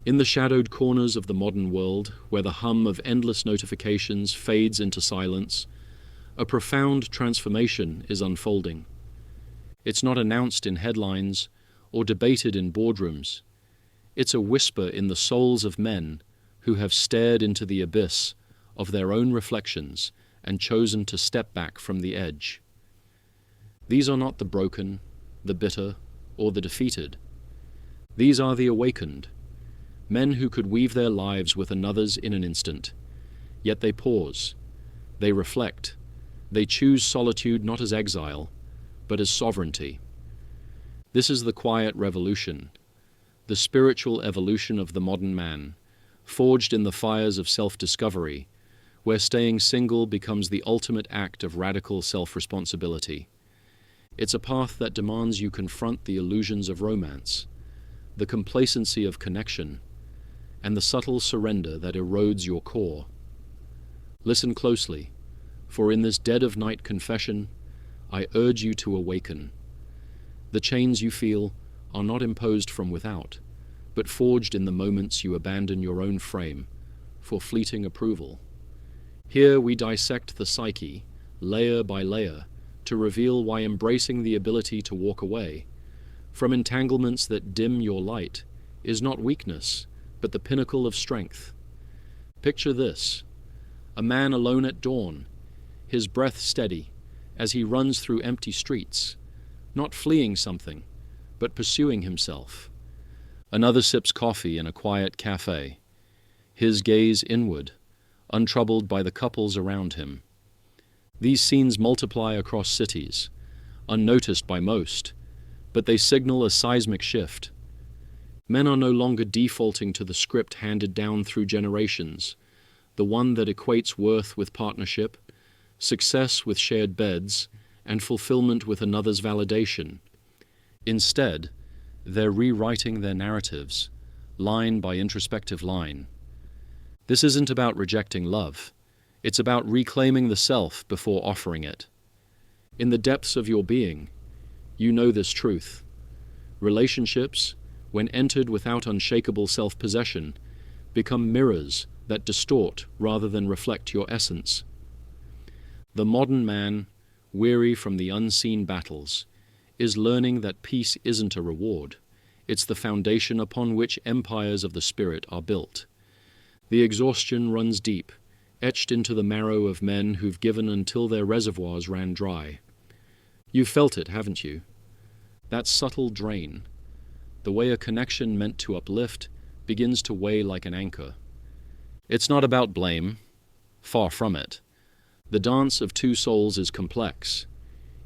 In the shadowed corners of the modern world, where the hum of endless notifications fades into silence, a profound transformation is unfolding. It's not announced in headlines or debated in boardrooms. It's a whisper in the souls of men who have stared into the abyss of their own reflections and chosen to step back from the edge. These are not the broken, the bitter, or the defeated. These are the awakened, men who could weave their lives with another's in an instant. Yet they pause, they reflect, they choose solitude not as exile, but as sovereignty. This is the quiet revolution, the spiritual evolution of the modern man, forged in the fires of self-discovery, where staying single becomes the ultimate act of radical self-responsibility. It's a path that demands you confront the illusions of romance, the complacency of connection, and the subtle surrender that erodes your core. Listen closely, for in this dead of night confession, I urge you to awaken. The chains you feel are not imposed from without, but forged in the moments you abandon your own frame for fleeting approval. Here we dissect the psyche, layer by layer, to reveal why embracing the ability to walk away from entanglements that dim your light is not weakness, but the pinnacle of strength. Picture this: a man alone at dawn, his breath steady as he runs through empty streets, not fleeing something, but pursuing himself. Another sips coffee in a quiet cafe, his gaze inward, untroubled by the couples around him. These scenes multiply across cities, unnoticed by most, but they signal a seismic shift. Men are no longer defaulting to the script handed down through generations, the one that equates worth with partnership, success with shared beds, and fulfillment with another's validation. Instead, they're rewriting their narratives, line by introspective line. This isn't about rejecting love. It's about reclaiming the self before offering it. In the depths of your being, you know this truth. Relationships, when entered without unshakable self-possession, become mirrors that distort rather than reflect your essence. The modern man, weary from the unseen battles, is learning that peace isn't a reward. It's the foundation upon which empires of the spirit are built. The exhaustion runs deep, etched into the marrow of men who've given until their reservoirs ran dry. You've felt it, haven't you? That subtle drain, the way a connection meant to uplift begins to weigh like an anchor. It's not about blame, far from it. The dance of two souls is complex,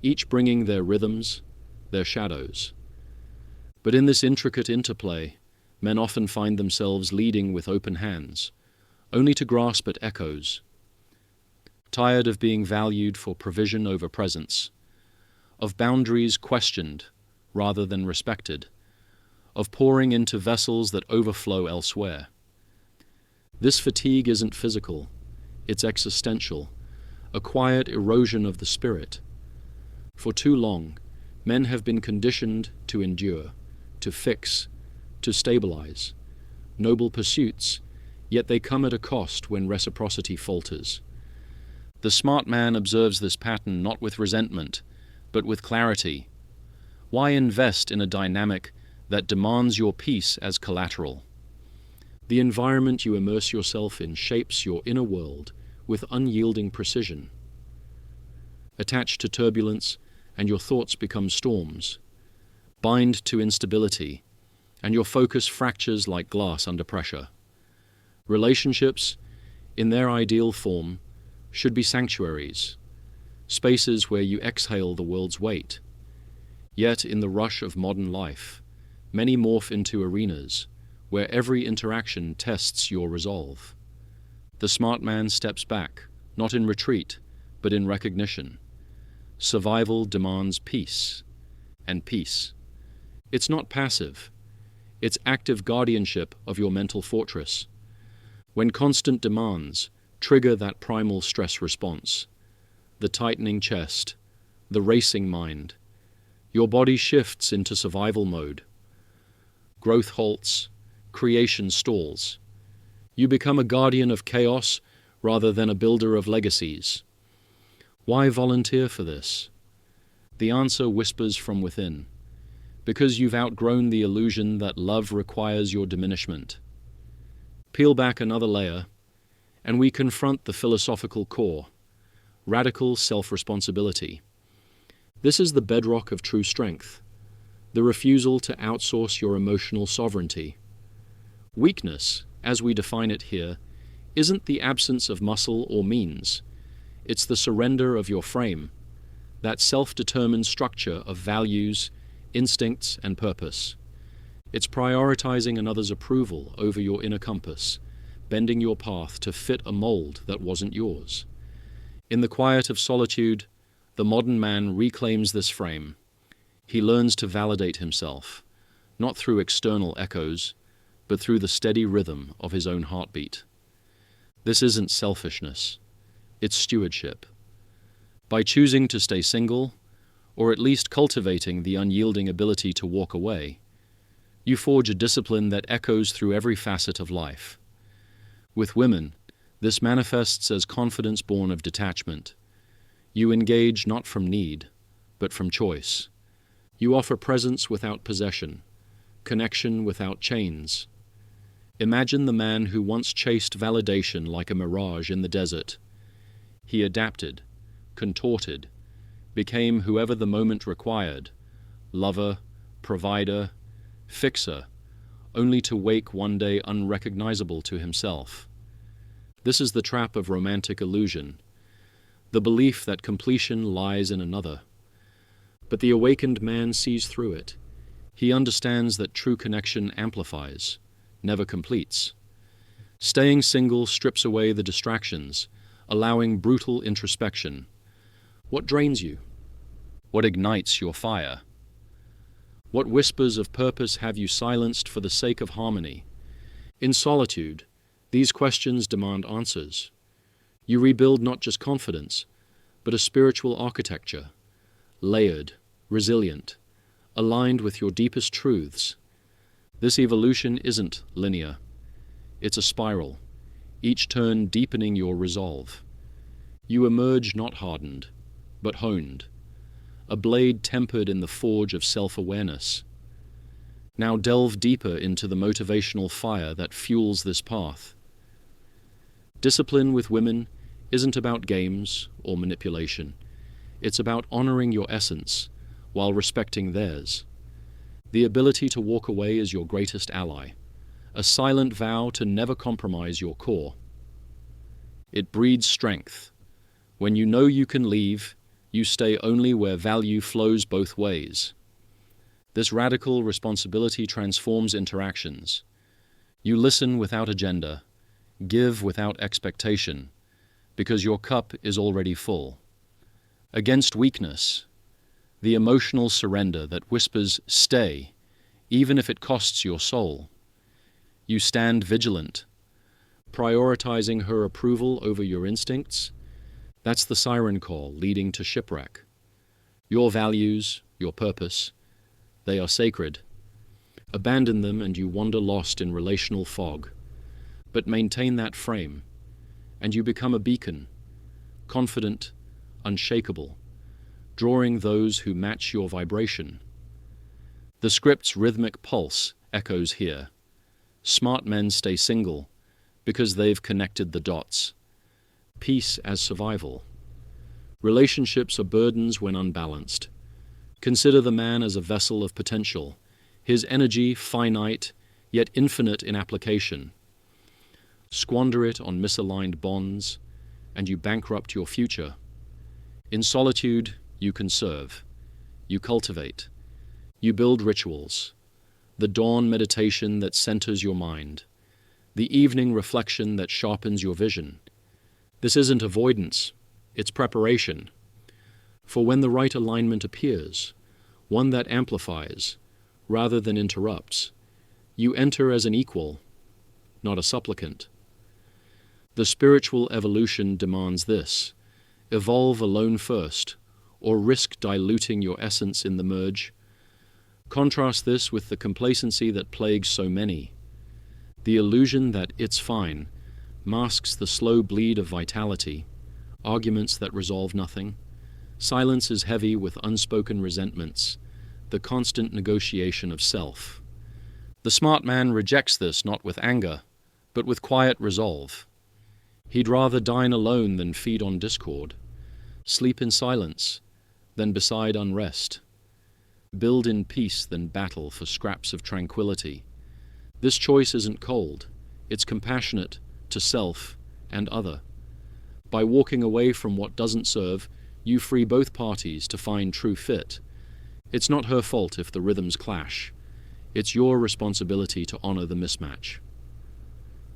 each bringing their rhythms, their shadows. But in this intricate interplay, men often find themselves leading with open hands, only to grasp at echoes. Tired of being valued for provision over presence, of boundaries questioned rather than respected, of pouring into vessels that overflow elsewhere. This fatigue isn't physical, it's existential, a quiet erosion of the spirit. For too long, men have been conditioned to endure, to fix, to stabilize. Noble pursuits, yet they come at a cost when reciprocity falters. The smart man observes this pattern not with resentment, but with clarity. Why invest in a dynamic that demands your peace as collateral? The environment you immerse yourself in shapes your inner world with unyielding precision. Attached to turbulence, and your thoughts become storms. Bind to instability, and your focus fractures like glass under pressure. Relationships, in their ideal form, should be sanctuaries, spaces where you exhale the world's weight. Yet, in the rush of modern life, many morph into arenas where every interaction tests your resolve. The smart man steps back, not in retreat, but in recognition. Survival demands peace, and peace. It's not passive. It's active guardianship of your mental fortress. When constant demands trigger that primal stress response, the tightening chest, the racing mind, your body shifts into survival mode. Growth halts, creation stalls. You become a guardian of chaos rather than a builder of legacies. Why volunteer for this? The answer whispers from within. Because you've outgrown the illusion that love requires your diminishment. Peel back another layer, and we confront the philosophical core: radical self-responsibility. This is the bedrock of true strength, the refusal to outsource your emotional sovereignty. Weakness, as we define it here, isn't the absence of muscle or means. It's the surrender of your frame, that self-determined structure of values, instincts, and purpose. It's prioritizing another's approval over your inner compass, bending your path to fit a mold that wasn't yours. In the quiet of solitude, the modern man reclaims this frame. He learns to validate himself, not through external echoes, but through the steady rhythm of his own heartbeat. This isn't selfishness, it's stewardship. By choosing to stay single, or at least cultivating the unyielding ability to walk away, you forge a discipline that echoes through every facet of life. With women, this manifests as confidence born of detachment. You engage not from need, but from choice. You offer presence without possession, connection without chains. Imagine the man who once chased validation like a mirage in the desert. He adapted, contorted, became whoever the moment required: lover, provider, fixer, only to wake one day unrecognizable to himself. This is the trap of romantic illusion, the belief that completion lies in another. But the awakened man sees through it. He understands that true connection amplifies, never completes. Staying single strips away the distractions, allowing brutal introspection. What drains you? What ignites your fire? What whispers of purpose have you silenced for the sake of harmony? In solitude, these questions demand answers. You rebuild not just confidence, but a spiritual architecture, layered, resilient, aligned with your deepest truths. This evolution isn't linear. It's a spiral, each turn deepening your resolve. You emerge not hardened, but honed, a blade tempered in the forge of self-awareness. Now delve deeper into the motivational fire that fuels this path. Discipline with women isn't about games or manipulation. It's about honoring your essence while respecting theirs. The ability to walk away is your greatest ally, a silent vow to never compromise your core. It breeds strength. When you know you can leave, you stay only where value flows both ways. This radical responsibility transforms interactions. You listen without agenda, give without expectation, because your cup is already full. Against weakness, the emotional surrender that whispers, "Stay," even if it costs your soul. You stand vigilant, prioritizing her approval over your instincts. That's the siren call leading to shipwreck. Your values, your purpose, they are sacred. Abandon them and you wander lost in relational fog. But maintain that frame, and you become a beacon, confident, unshakable, drawing those who match your vibration. The script's rhythmic pulse echoes here. Smart men stay single because they've connected the dots. Peace as survival. Relationships are burdens when unbalanced. Consider the man as a vessel of potential, his energy finite, yet infinite in application. Squander it on misaligned bonds, and you bankrupt your future. In solitude, you conserve, you cultivate, you build rituals, the dawn meditation that centers your mind, the evening reflection that sharpens your vision. This isn't avoidance, it's preparation. For when the right alignment appears, one that amplifies, rather than interrupts, you enter as an equal, not a supplicant. The spiritual evolution demands this: evolve alone first, or risk diluting your essence in the merge. Contrast this with the complacency that plagues so many. The illusion that it's fine masks the slow bleed of vitality, arguments that resolve nothing. Silence is heavy with unspoken resentments, the constant negotiation of self. The smart man rejects this not with anger, but with quiet resolve. He'd rather dine alone than feed on discord, sleep in silence than beside unrest, build in peace than battle for scraps of tranquility. This choice isn't cold, it's compassionate to self and other. By walking away from what doesn't serve, you free both parties to find true fit. It's not her fault if the rhythms clash. It's your responsibility to honor the mismatch.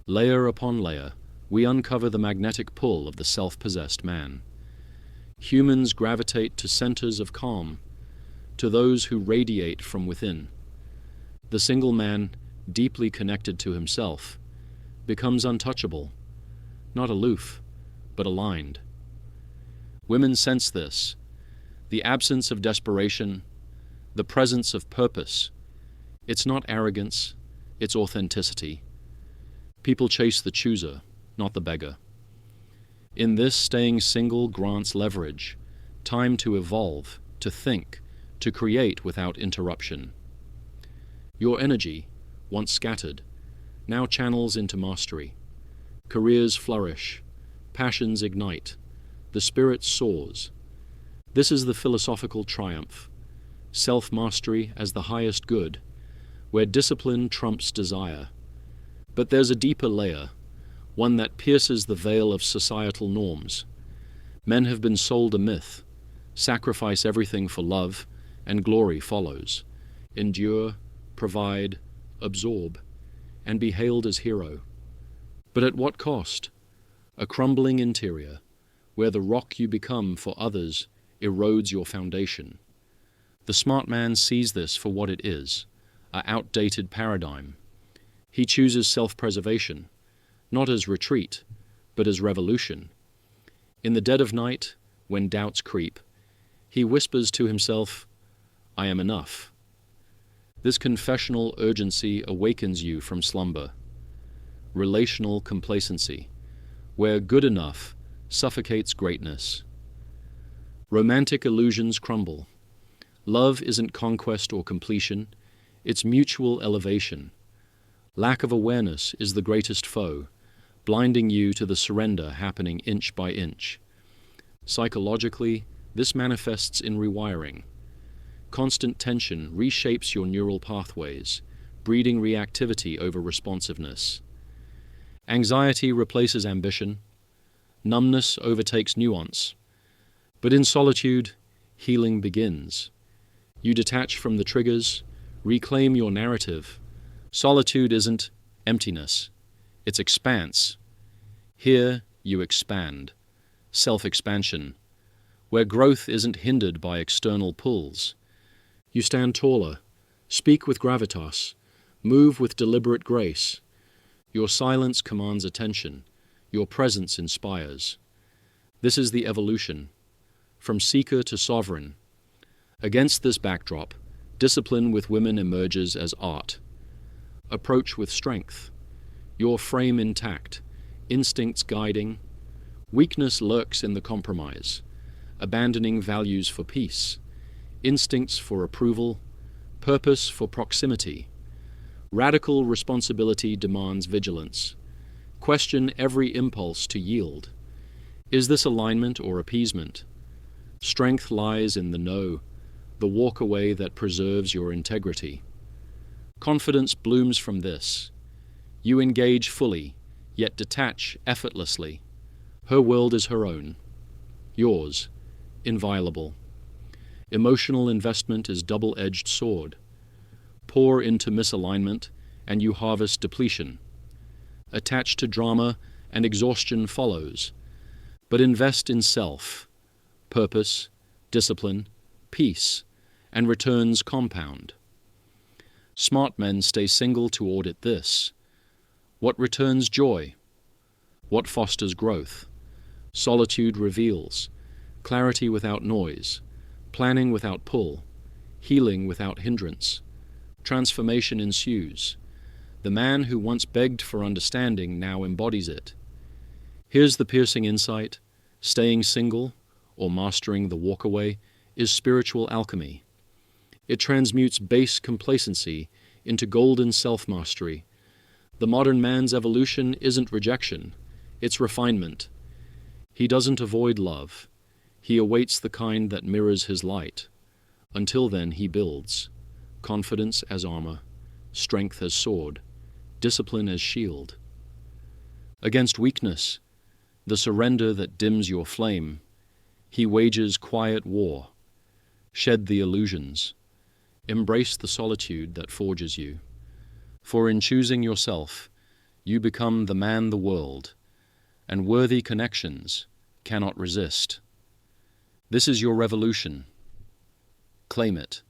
Layer upon layer, we uncover the magnetic pull of the self-possessed man. Humans gravitate to centers of calm, to those who radiate from within. The single man, deeply connected to himself, becomes untouchable, not aloof, but aligned. Women sense this, the absence of desperation, the presence of purpose. It's not arrogance, it's authenticity. People chase the chooser, not the beggar. In this, staying single grants leverage, time to evolve, to think, to create without interruption. Your energy, once scattered, now channels into mastery. Careers flourish, passions ignite, the spirit soars. This is the philosophical triumph, self-mastery as the highest good, where discipline trumps desire. But there's a deeper layer, one that pierces the veil of societal norms. Men have been sold a myth, sacrifice everything for love, and glory follows. Endure, provide, absorb, and be hailed as hero. But at what cost? A crumbling interior, where the rock you become for others erodes your foundation. The smart man sees this for what it is, an outdated paradigm. He chooses self-preservation, not as retreat, but as revolution. In the dead of night, when doubts creep, he whispers to himself, "I am enough." This confessional urgency awakens you from slumber. Relational complacency, where good enough suffocates greatness. Romantic illusions crumble. Love isn't conquest or completion, it's mutual elevation. Lack of awareness is the greatest foe, blinding you to the surrender happening inch by inch. Psychologically, this manifests in rewiring. Constant tension reshapes your neural pathways, breeding reactivity over responsiveness. Anxiety replaces ambition. Numbness overtakes nuance. But in solitude, healing begins. You detach from the triggers, reclaim your narrative. Solitude isn't emptiness, it's expanse. Here you expand, self-expansion, where growth isn't hindered by external pulls. You stand taller, speak with gravitas, move with deliberate grace. Your silence commands attention, your presence inspires. This is the evolution, from seeker to sovereign. Against this backdrop, discipline with women emerges as art. Approach with strength, your frame intact, instincts guiding. Weakness lurks in the compromise, abandoning values for peace, instincts for approval, purpose for proximity. Radical responsibility demands vigilance. Question every impulse to yield. Is this alignment or appeasement? Strength lies in the no, the walk-away that preserves your integrity. Confidence blooms from this. You engage fully, yet detach effortlessly. Her world is her own. Yours, inviolable. Emotional investment is double-edged sword. Pour into misalignment, and you harvest depletion. Attached to drama, and exhaustion follows. But invest in self, purpose, discipline, peace, and returns compound. Smart men stay single to audit this. What returns joy? What fosters growth? Solitude reveals. Clarity without noise. Planning without pull. Healing without hindrance. Transformation ensues. The man who once begged for understanding now embodies it. Here's the piercing insight: staying single, or mastering the walkaway, is spiritual alchemy. It transmutes base complacency into golden self-mastery. The modern man's evolution isn't rejection, it's refinement. He doesn't avoid love. He awaits the kind that mirrors his light. Until then, he builds. Confidence as armor, strength as sword, discipline as shield. Against weakness, the surrender that dims your flame, he wages quiet war. Shed the illusions. Embrace the solitude that forges you. For in choosing yourself, you become the man the world, and worthy connections cannot resist. This is your revolution. Claim it.